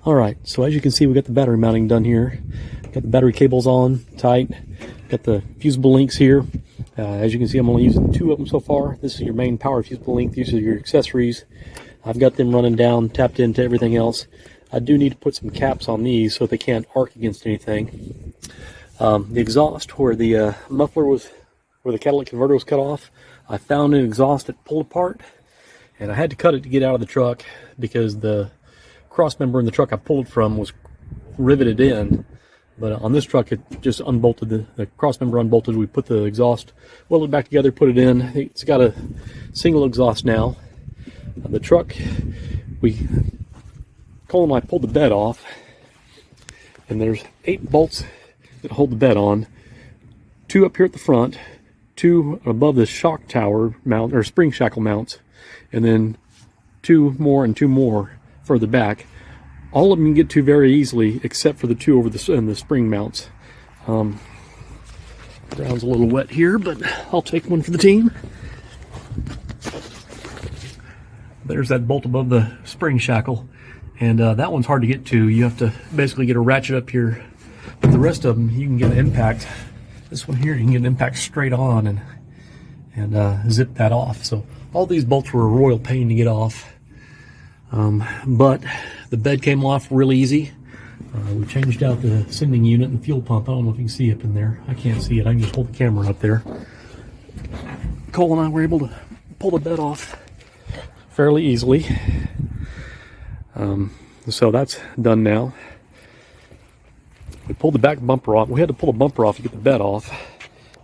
Alright, so as you can see, we got the battery mounting done here. Got the battery cables on tight. Got the fusible links here. As you can see, I'm only using 2 of them so far. This is your main power fusible link. These are your accessories. I've got them running down, tapped into everything else. I do need to put some caps on these so they can't arc against anything. The exhaust where the muffler was, where the catalytic converter was cut off, I found an exhaust that pulled apart, and I had to cut it to get out of the truck because the cross member in the truck I pulled from was riveted in. But on this truck, it just unbolted, the cross member unbolted. We put the exhaust, welded it back together, put it in. It's got a single exhaust now. The truck, Cole and I pulled the bed off, and there's 8 bolts that hold the bed on. 2 up here at the front, 2 above the shock tower mount, or spring shackle mounts, and then 2 more and 2 more further back. All of them you can get to very easily, except for the 2 over the spring mounts. Ground's a little wet here, but I'll take one for the team. There's that bolt above the spring shackle, and that one's hard to get to. You have to basically get a ratchet up here. But the rest of them, you can get an impact. This one here, you can get an impact straight on and zip that off. So all these bolts were a royal pain to get off. But the bed came off real easy. We changed out the sending unit and the fuel pump. I don't know if you can see up in there. I can't see it. I can just hold the camera up there. Cole and I were able to pull the bed off fairly easily. So that's done now. We pulled the back bumper off. We had to pull the bumper off to get the bed off.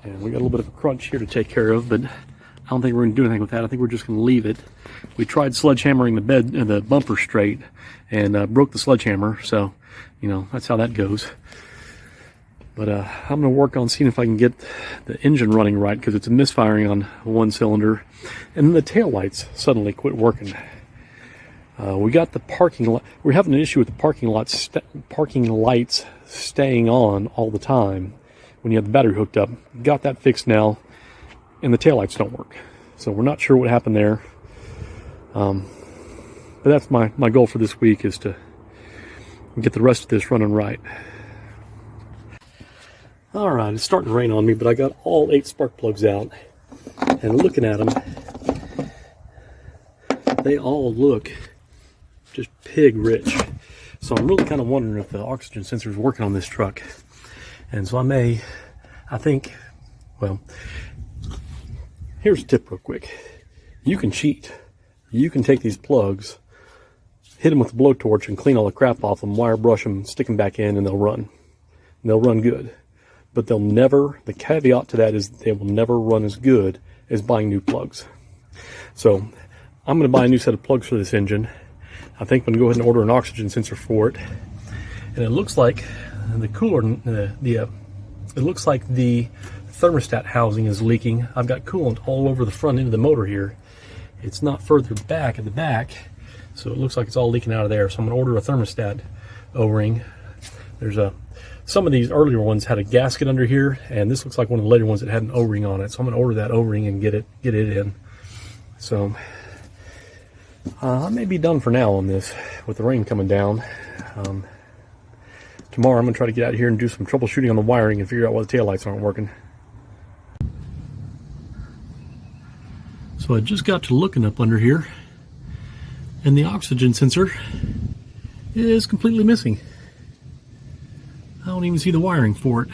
And we got a little bit of a crunch here to take care of, but I don't think we're going to do anything with that. I think we're just going to leave it. We tried sledgehammering the bed and the bumper straight and broke the sledgehammer. So, you know, that's how that goes. But I'm going to work on seeing if I can get the engine running right, because it's misfiring on one cylinder. And then the taillights suddenly quit working. We got the parking lot. We're having an issue with the parking lights staying on all the time when you have the battery hooked up. Got that fixed now, and the taillights don't work. So we're not sure what happened there. But that's my goal for this week, is to get the rest of this running right. Alright, it's starting to rain on me, but I got all 8 spark plugs out. And looking at them, they all look just pig rich. So I'm really kind of wondering if the oxygen sensor is working on this truck. And so I think, well, here's a tip real quick. You can cheat. You can take these plugs, hit them with a blowtorch and clean all the crap off them, wire brush them, stick them back in, and they'll run. And they'll run good. But they'll never, the caveat to that is they will never run as good as buying new plugs. So I'm going to buy a new set of plugs for this engine. I think I'm going to go ahead and order an oxygen sensor for it. And it looks like the cooler, it looks like the thermostat housing is leaking. I've got coolant all over the front end of the motor here. It's not further back at the back, so it looks like it's all leaking out of there. So I'm going to order a thermostat O-ring. There's some of these earlier ones had a gasket under here, and this looks like one of the later ones that had an O-ring on it. So I'm going to order that O-ring and get it in. So I may be done for now on this with the rain coming down. Tomorrow I'm going to try to get out here and do some troubleshooting on the wiring and figure out why the taillights aren't working. So I just got to looking up under here, and the oxygen sensor is completely missing. I don't even see the wiring for it.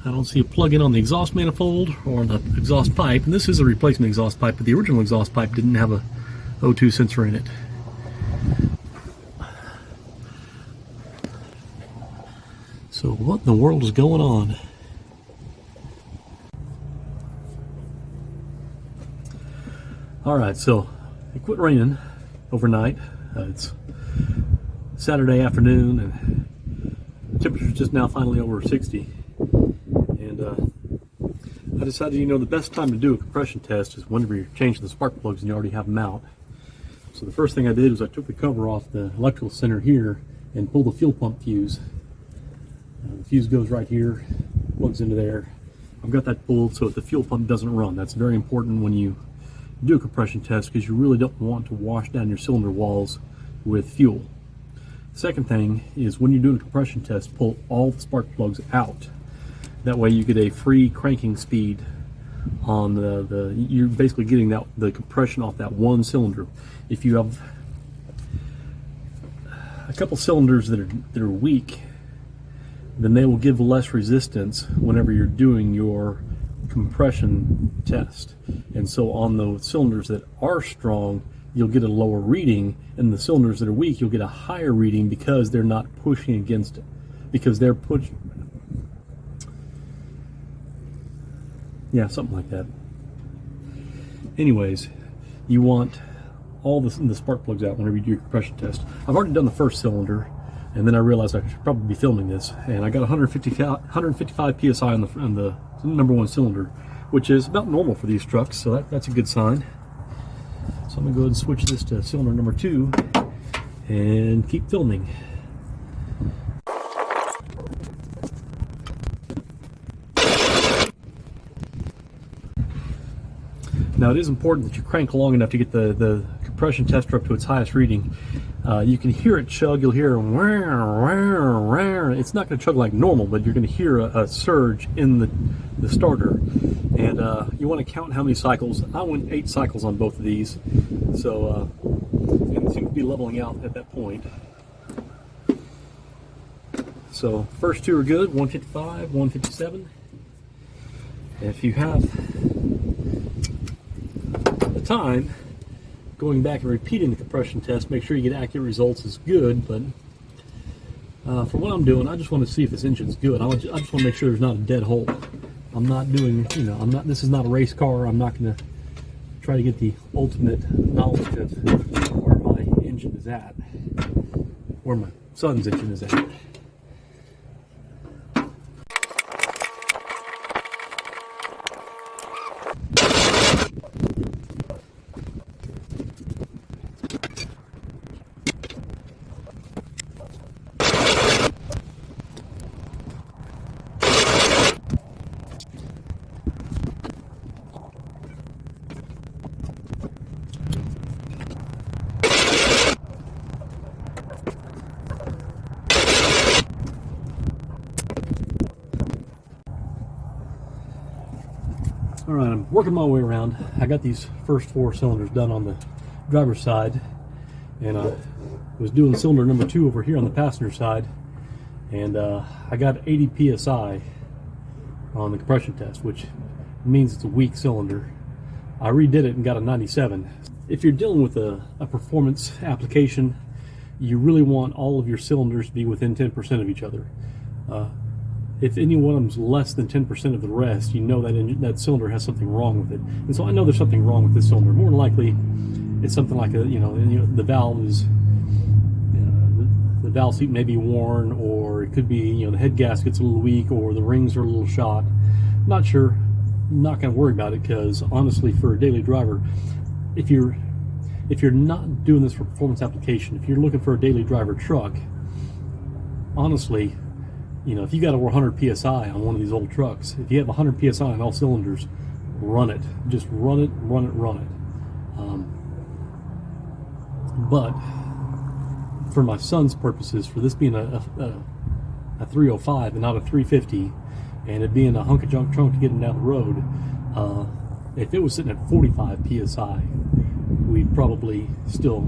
I don't see a plug-in on the exhaust manifold or on the exhaust pipe, and this is a replacement exhaust pipe, but the original exhaust pipe didn't have a O2 sensor in it. So what in the world is going on? Alright, so it quit raining overnight. It's Saturday afternoon, and the temperature's just now finally over 60. And I decided, you know, the best time to do a compression test is whenever you're changing the spark plugs and you already have them out. So the first thing I did was I took the cover off the electrical center here and pulled the fuel pump fuse. The fuse goes right here, plugs into there. I've got that pulled so that the fuel pump doesn't run. That's very important when you do a compression test, because you really don't want to wash down your cylinder walls with fuel. Second thing is when you're doing a compression test, pull all the spark plugs out. That way you get a free cranking speed on you're basically getting the compression off that one cylinder. If you have a couple cylinders that are weak, then they will give less resistance whenever you're doing your compression test. And so on the cylinders that are strong, you'll get a lower reading, and the cylinders that are weak, you'll get a higher reading because they're not pushing against it. Because they're pushing, yeah, something like that. Anyways, you want all the spark plugs out whenever you do your compression test. I've already done the first cylinder, and then I realized I should probably be filming this, and I got 155 psi on the number one cylinder, which is about normal for these trucks, so that's a good sign. So I'm going to go ahead and switch this to cylinder number 2 and keep filming. Now it is important that you crank long enough to get the compression tester up to its highest reading. You can hear it chug, you'll hear it's not going to chug like normal, but you're going to hear a surge in the starter. And you want to count how many cycles. I went 8 cycles on both of these, so and it seems to be leveling out at that point. So first 2 are good, 155, 157. If you have the time, going back and repeating the compression test, make sure you get accurate results is good, but for what I'm doing, I just want to see if this engine's good. I just want to make sure there's not a dead hole. I'm not doing, this is not a race car. I'm not going to try to get the ultimate knowledge of where my engine is at, where my son's engine is at. Alright, I'm working my way around. I got these first 4 cylinders done on the driver's side, and I was doing cylinder number 2 over here on the passenger side, and I got 80 psi on the compression test, which means it's a weak cylinder. I redid it and got a 97. If you're dealing with a performance application, you really want all of your cylinders to be within 10% of each other. If any one of them's less than 10% of the rest, you know that cylinder has something wrong with it. And so I know there's something wrong with this cylinder. More than likely, it's something like the valve is, the valve seat may be worn, or it could be, the head gasket's a little weak, or the rings are a little shot. Not sure. I'm not going to worry about it, because honestly, for a daily driver, if you're not doing this for performance application, if you're looking for a daily driver truck, honestly, if you got over 100 psi on one of these old trucks, if you have 100 psi on all cylinders, run it. Just run it. But for my son's purposes, for this being a 305 and not a 350, and it being a hunk of junk trunk to get him down the road, if it was sitting at 45 psi, we'd probably still,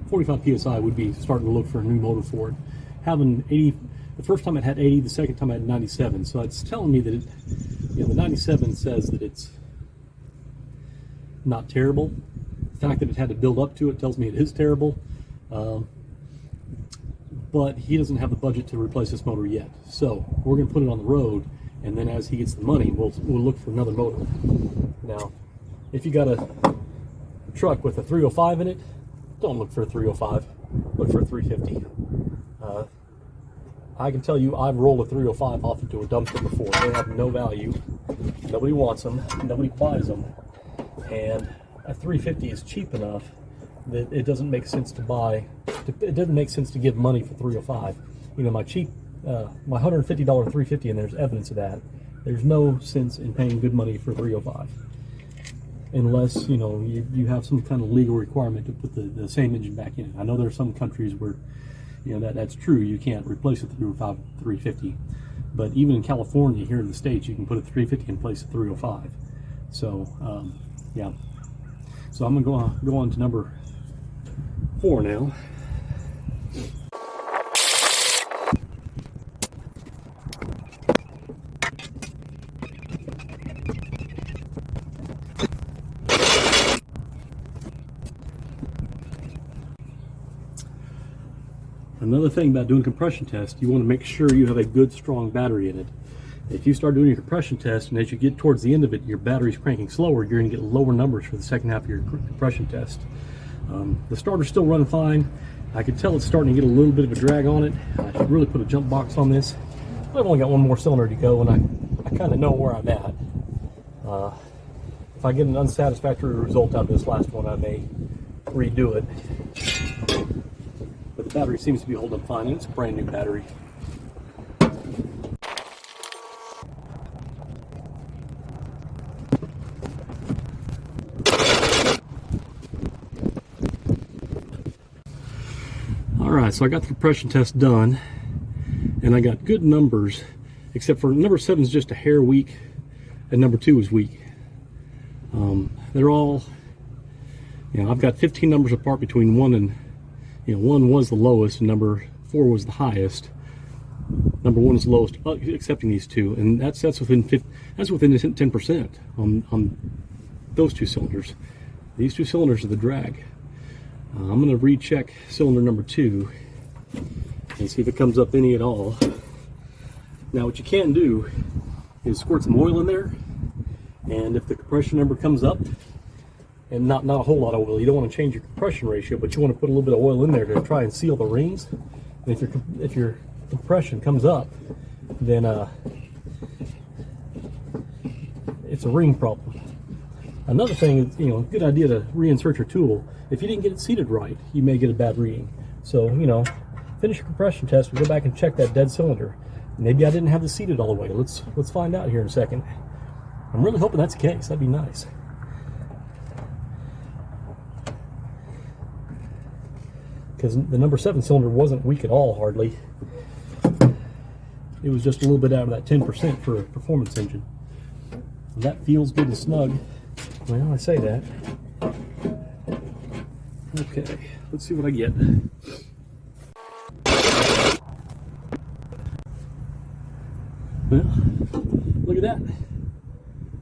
45 psi, we'd be starting to look for a new motor for it. Having 80. The first time it had 80, the second time it had 97. So it's telling me that the 97 says that it's not terrible. The fact that it had to build up to it tells me it is terrible. But he doesn't have the budget to replace this motor yet. So we're going to put it on the road, and then as he gets the money, we'll look for another motor. Now, if you got a truck with a 305 in it, don't look for a 305. Look for a 350. I can tell you I've rolled a 305 off into a dumpster before. They have no value. Nobody wants them. Nobody buys them. And a 350 is cheap enough that it doesn't make sense to buy. It doesn't make sense to give money for 305. My cheap, my $150 350, and there's evidence of that. There's no sense in paying good money for 305. Unless, you have some kind of legal requirement to put the same engine back in. I know there are some countries where you know, that's true. You can't replace a 350. But even in California, here in the States, you can put a 350 in place of 305. So, yeah. So I'm going to go on to number 4 now. Another thing about doing a compression test, you want to make sure you have a good, strong battery in it. If you start doing your compression test, and as you get towards the end of it, your battery's cranking slower, you're going to get lower numbers for the second half of your compression test. The starter's still running fine. I can tell it's starting to get a little bit of a drag on it. I should really put a jump box on this. But I've only got one more cylinder to go, and I kind of know where I'm at. If I get an unsatisfactory result out of this last one, I may redo it. But the battery seems to be holding up fine, and it's a brand new battery. Alright, so I got the compression test done, and I got good numbers, except for number 7 is just a hair weak, and number 2 is weak. They're all, you know, I've got 15 numbers apart between 1 and, you know, 1 was the lowest and number 4 was the highest. Number 1 is the lowest, excepting these two, and that's within 10% on those 2 cylinders. These 2 cylinders are the drag. I'm going to recheck cylinder number 2 and see if it comes up any at all. Now, what you can do is squirt some oil in there, and if the compression number comes up, and not a whole lot of oil, you don't want to change your compression ratio, but you want to put a little bit of oil in there to try and seal the rings. And if your compression comes up, then it's a ring problem. Another thing is, you know, good idea to reinsert your tool. If you didn't get it seated right, you may get a bad reading. So, you know, finish your compression test and go back and check that dead cylinder. Maybe I didn't have this seated all the way. Let's find out here in a second. I'm really hoping that's the case. That'd be nice. Because the number 7 cylinder wasn't weak at all, hardly. It was just a little bit out of that 10% for a performance engine. That feels good and snug. Well, I say that. Okay, let's see what I get. Well, look at that.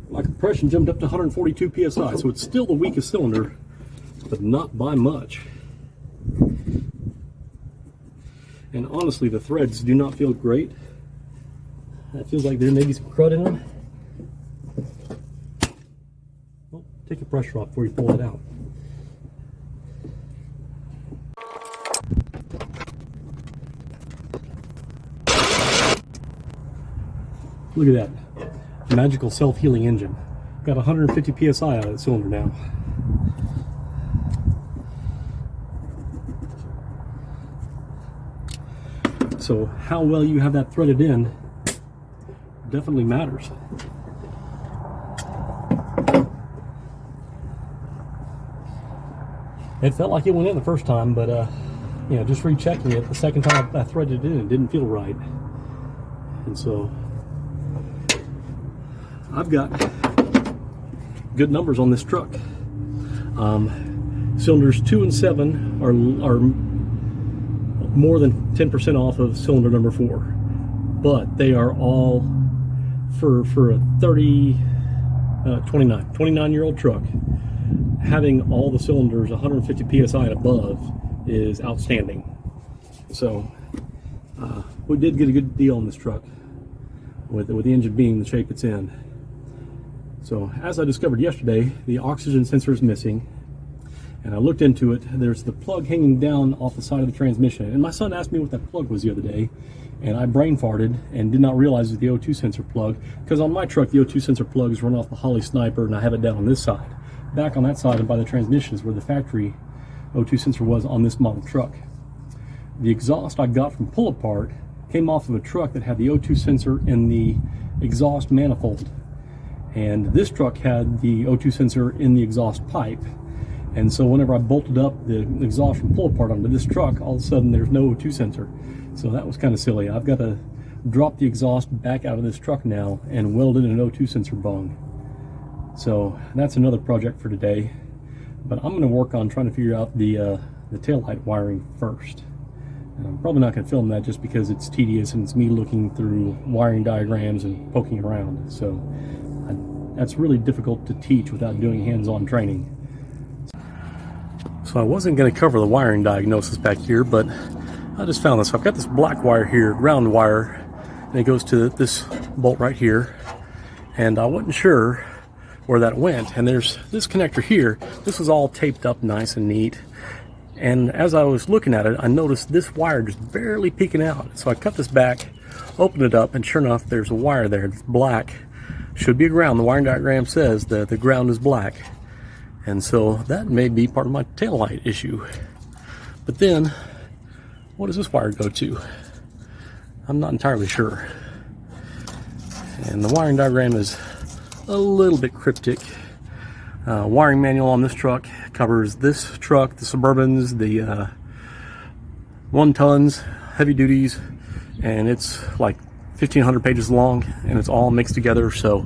My compression jumped up to 142 psi, so it's still the weakest cylinder, but not by much. And honestly, the threads do not feel great. It feels like there may be some crud in them. Well, take the pressure off before you pull it out. Look at that. Magical self-healing engine. Got 150 psi out of that cylinder now. So how well you have that threaded in definitely matters. It felt like it went in the first time, but you know, just rechecking it the second time I threaded it in, it didn't feel right. And so I've got good numbers on this truck. Cylinders 2 and 7 are more than 10% off of cylinder number 4, but they are all for a 29-year-old truck. Having all the cylinders 150 psi and above is outstanding. So we did get a good deal on this truck with the engine being the shape it's in. So as I discovered yesterday, the oxygen sensor is missing, and I looked into it. There's the plug hanging down off the side of the transmission, and my son asked me what that plug was the other day, and I brain farted and did not realize it was the O2 sensor plug, because on my truck the O2 sensor plug is run off the Holly Sniper, and I have it down on this side. Back on that side and by the transmission is where the factory O2 sensor was on this model truck. The exhaust I got from pull apart came off of a truck that had the O2 sensor in the exhaust manifold, and this truck had the O2 sensor in the exhaust pipe. And so whenever I bolted up the exhaust from pull apart onto this truck, all of a sudden there's no O2 sensor. So that was kind of silly. I've got to drop the exhaust back out of this truck now and weld in an O2 sensor bung. So that's another project for today. But I'm going to work on trying to figure out the taillight wiring first. And I'm probably not going to film that just because it's tedious and it's me looking through wiring diagrams and poking around. So that's really difficult to teach without doing hands-on training. So I wasn't going to cover the wiring diagnosis back here, but I just found this. I've got this black wire here, ground wire, and it goes to this bolt right here. And I wasn't sure where that went. And there's this connector here. This was all taped up nice and neat. And as I was looking at it, I noticed this wire just barely peeking out. So I cut this back, opened it up, and sure enough, there's a wire there. It's black. Should be a ground. The wiring diagram says that the ground is black. And so that may be part of my taillight issue. But then, what does this wire go to? I'm not entirely sure. And the wiring diagram is a little bit cryptic. Wiring manual on this truck covers this truck, the Suburbans, the 1 tons, heavy duties, and it's like 1,500 pages long, and it's all mixed together. So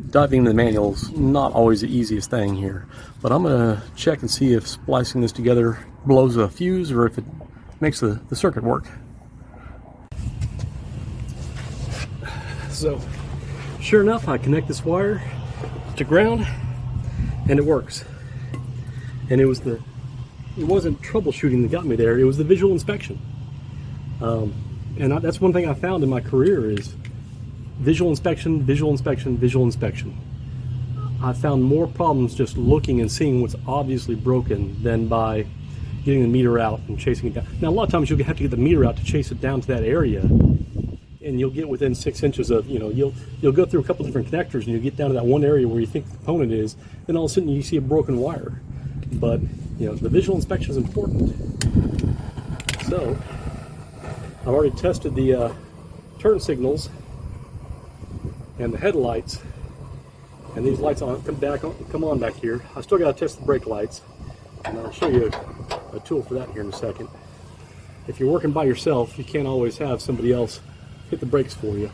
diving into the manual is not always the easiest thing here. But I'm gonna check and see if splicing this together blows a fuse or if it makes the circuit work. So sure enough, I connect this wire to ground and it works. And it wasn't troubleshooting that got me there, it was the visual inspection. And that's one thing I found in my career is visual inspection, visual inspection, visual inspection. I found more problems just looking and seeing what's obviously broken than by getting the meter out and chasing it down. Now, a lot of times you'll have to get the meter out to chase it down to that area, and you'll get within 6 inches of, you'll go through a couple different connectors and you'll get down to that one area where you think the component is, then all of a sudden you see a broken wire. But, the visual inspection is important. So, I've already tested the turn signals and the headlights, and these lights come on back here. I still got to test the brake lights, and I'll show you a tool for that here in a second. If you're working by yourself, you can't always have somebody else hit the brakes for you.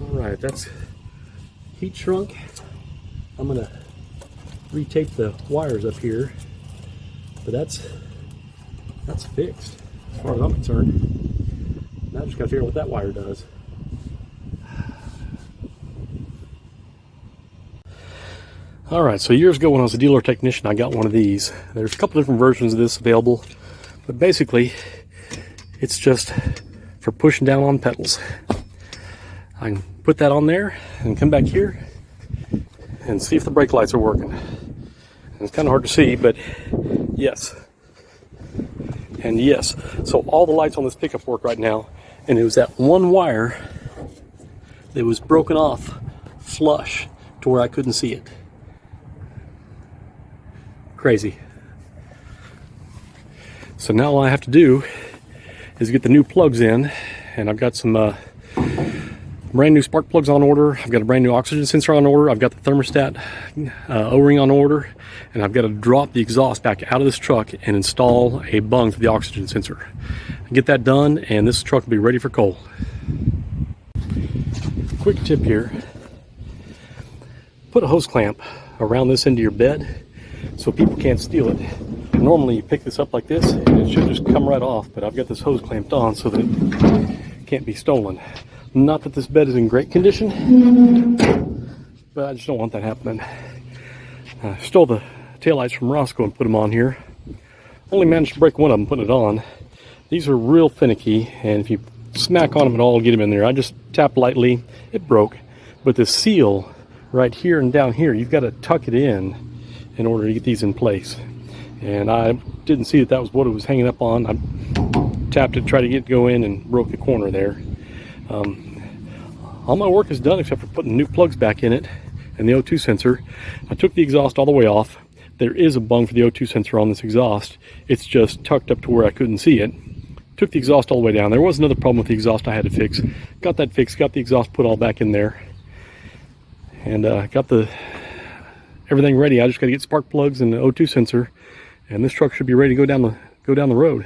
Alright, that's heat shrunk. I'm going to retape the wires up here, but that's fixed as far as I'm concerned. Now I just got to figure out what that wire does. Alright, so years ago when I was a dealer technician, I got one of these. There's a couple different versions of this available, but basically it's just for pushing down on pedals. I can put that on there and come back here and see if the brake lights are working. And it's kind of hard to see, but yes. And yes, so all the lights on this pickup work right now, and it was that one wire that was broken off flush to where I couldn't see it. Crazy. So now all I have to do is get the new plugs in, and I've got some brand new spark plugs on order. I've got a brand new oxygen sensor on order. I've got the thermostat O-ring on order, and I've got to drop the exhaust back out of this truck and install a bung for the oxygen sensor. Get that done, and this truck will be ready for coal. Quick tip here: put a hose clamp around this end of your bed so people can't steal it. Normally you pick this up like this and it should just come right off, but I've got this hose clamped on so that it can't be stolen. Not that this bed is in great condition, but I just don't want that happening. I stole the taillights from Roscoe and put them on here. Only managed to break one of them putting it on. These are real finicky, and if you smack on them at all, get them in there. I just tapped lightly, it broke. But the seal right here and down here, you've got to tuck it in order to get these in place. And I didn't see that was what it was hanging up on. I tapped it, tried to get it to go in, and broke the corner there. All my work is done except for putting new plugs back in it and the O2 sensor. I took the exhaust all the way off. There is a bung for the O2 sensor on this exhaust. It's just tucked up to where I couldn't see it. Took the exhaust all the way down. There was another problem with the exhaust I had to fix. Got that fixed, got the exhaust put all back in there, and got the everything ready. I just got to get spark plugs and the O2 sensor, and this truck should be ready to go down the road.